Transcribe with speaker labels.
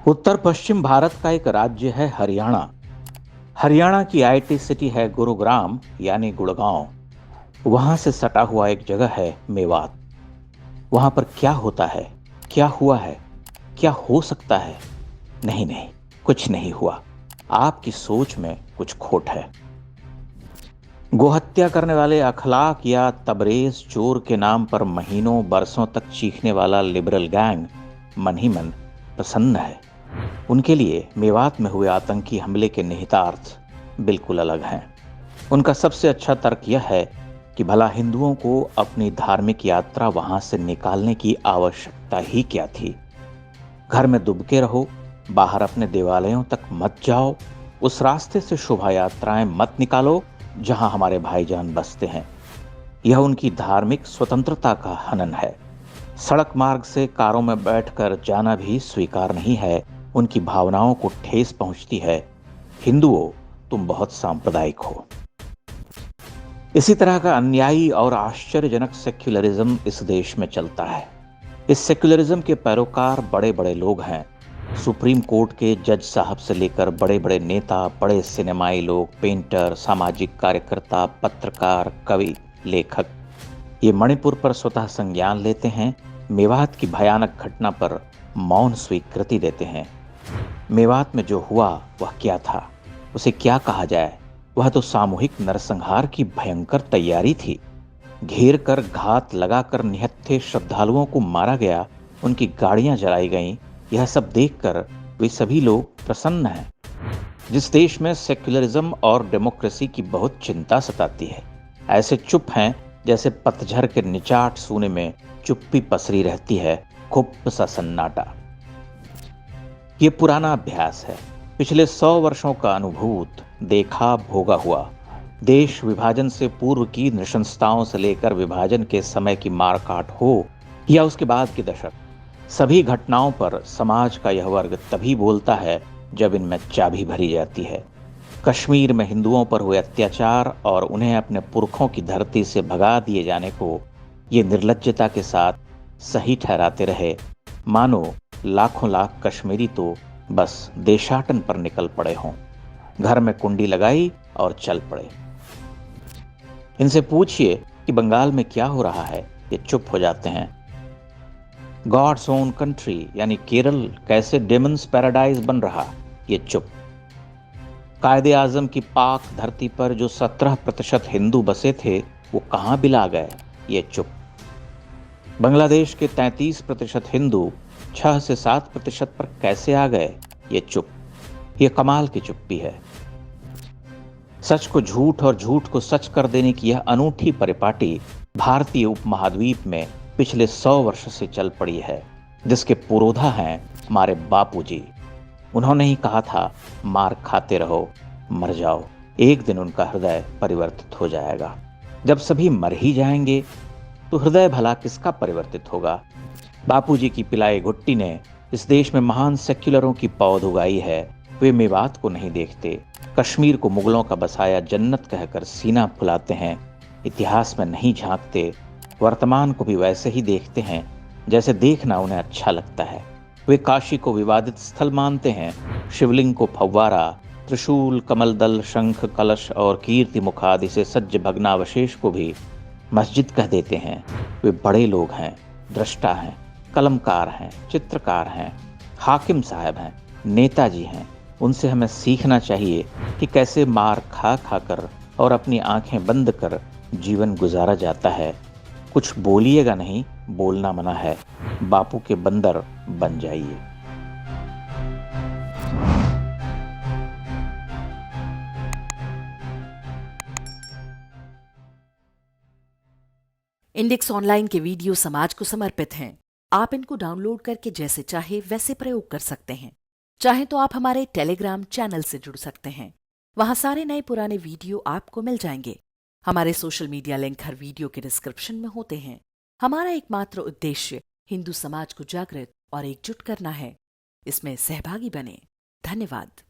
Speaker 1: उत्तर पश्चिम भारत का एक राज्य है हरियाणा। हरियाणा की आईटी सिटी है गुरुग्राम यानी गुड़गांव। वहां से सटा हुआ एक जगह है मेवात। वहां पर क्या होता है, क्या हुआ है, क्या हो सकता है? नहीं नहीं, कुछ नहीं हुआ। आपकी सोच में कुछ खोट है। गोहत्या करने वाले अखलाक या तबरेज चोर के नाम पर महीनों बरसों तक चीखने वाला लिबरल गैंग मन ही मन प्रसन्न है। उनके लिए मेवात में हुए आतंकी हमले के निहितार्थ बिल्कुल अलग हैं। उनका सबसे अच्छा तर्क यह है कि भला हिंदुओं को अपनी धार्मिक यात्रा वहां से निकालने की आवश्यकता ही क्या थी। घर में दुबके रहो, बाहर अपने देवालयों तक मत जाओ, उस रास्ते से शोभा यात्राएं मत निकालो जहां हमारे भाईजान बसते हैं। यह उनकी धार्मिक स्वतंत्रता का हनन है। सड़क मार्ग से कारों में बैठकर जाना भी स्वीकार नहीं है। उनकी भावनाओं को ठेस पहुंचती है। हिंदुओं, तुम बहुत सांप्रदायिक हो। इसी तरह का अन्यायी और आश्चर्यजनक सेक्युलरिज्म इस देश में चलता है। इस सेक्युलरिज्म के पैरोकार बड़े बड़े लोग हैं। सुप्रीम कोर्ट के जज साहब से लेकर बड़े बड़े नेता, बड़े सिनेमाई लोग, पेंटर, सामाजिक कार्यकर्ता, पत्रकार, कवि, लेखक, ये मणिपुर पर स्वतः संज्ञान लेते हैं। मेवात की भयानक घटना पर मौन स्वीकृति देते हैं। मेवात में जो हुआ वह क्या था, उसे क्या कहा जाए? वह तो सामूहिक नरसंहार की भयंकर तैयारी थी। घेर कर, घात लगाकर निहत्थे श्रद्धालुओं को मारा गया, उनकी गाड़ियां जलाई गईं। यह सब देखकर वे सभी लोग प्रसन्न हैं। जिस देश में सेक्युलरिज्म और डेमोक्रेसी की बहुत चिंता सताती है, ऐसे चुप हैं जैसे पतझर के निचाट सूने में चुप्पी पसरी रहती है, खुप सा सन्नाटा। ये पुराना अभ्यास है, पिछले 100 वर्षों का अनुभूत, देखा भोगा हुआ। देश विभाजन से पूर्व की नृशंसताओं से लेकर विभाजन के समय की मारकाट हो या उसके बाद के दशक, सभी घटनाओं पर समाज का यह वर्ग तभी बोलता है जब इनमें चाबी भरी जाती है। कश्मीर में हिंदुओं पर हुए अत्याचार और उन्हें अपने पुरखों की धरती से भगा दिए जाने को ये निर्लज्जता के साथ सही ठहराते रहे, मानो लाखों लाख कश्मीरी तो बस देशाटन पर निकल पड़े हों। घर में कुंडी लगाई और चल पड़े। इनसे पूछिए कि बंगाल में क्या हो रहा है, ये चुप हो जाते हैं। गॉड्स ओन कंट्री यानी केरल कैसे डेमन्स पैराडाइज बन रहा, ये चुप। कायदे आजम की पाक धरती पर जो 17% हिंदू बसे थे, वो कहां बिला गए, ये चुप। बांग्लादेश के 33% हिंदू 6 से 7% पर कैसे आ गए, ये चुप। ये कमाल की चुप्पी है। सच को झूठ और झूठ को सच कर देने की यह अनूठी परिपाटी भारतीय उपमहाद्वीप में पिछले 100 वर्ष से चल पड़ी है, जिसके पुरोधा हैं हमारे बापूजी। उन्होंने ही कहा था, मार खाते रहो, मर जाओ, एक दिन उनका हृदय परिवर्तित हो जाएगा। जब सभी मर ही जाएंगे तो हृदय भला किसका परिवर्तित होगा? बापूजी की पिलाई घुट्टी ने इस देश में महान सेक्युलरों की पौध उगाई है। वे मेवात को नहीं देखते, कश्मीर को मुगलों का बसाया जन्नत कहकर सीना फुलाते हैं। इतिहास में नहीं झांकते, वर्तमान को भी वैसे ही देखते हैं जैसे देखना उन्हें अच्छा लगता है। वे काशी को विवादित स्थल मानते हैं, शिवलिंग को फव्वारा, त्रिशूल, कमलदल, शंख, कलश और कीर्ति मुखादि से सज्ज भग्नावशेष को भी मस्जिद कह देते हैं। वे बड़े लोग हैं, दृष्टा हैं, कलमकार हैं, चित्रकार हैं, हाकिम साहब हैं, नेताजी हैं। उनसे हमें सीखना चाहिए कि कैसे मार खा खाकर और अपनी आंखें बंद कर जीवन गुजारा जाता है। कुछ बोलिएगा नहीं, बोलना मना है। बापू के बंदर बन जाइए।
Speaker 2: इंडेक्स ऑनलाइन के वीडियो समाज को समर्पित हैं। आप इनको डाउनलोड करके जैसे चाहे वैसे प्रयोग कर सकते हैं। चाहे तो आप हमारे टेलीग्राम चैनल से जुड़ सकते हैं। वहां सारे नए पुराने वीडियो आपको मिल जाएंगे। हमारे सोशल मीडिया लिंक हर वीडियो के डिस्क्रिप्शन में होते हैं। हमारा एकमात्र उद्देश्य हिंदू समाज को जागृत और एकजुट करना है। इसमें सहभागी बने। धन्यवाद।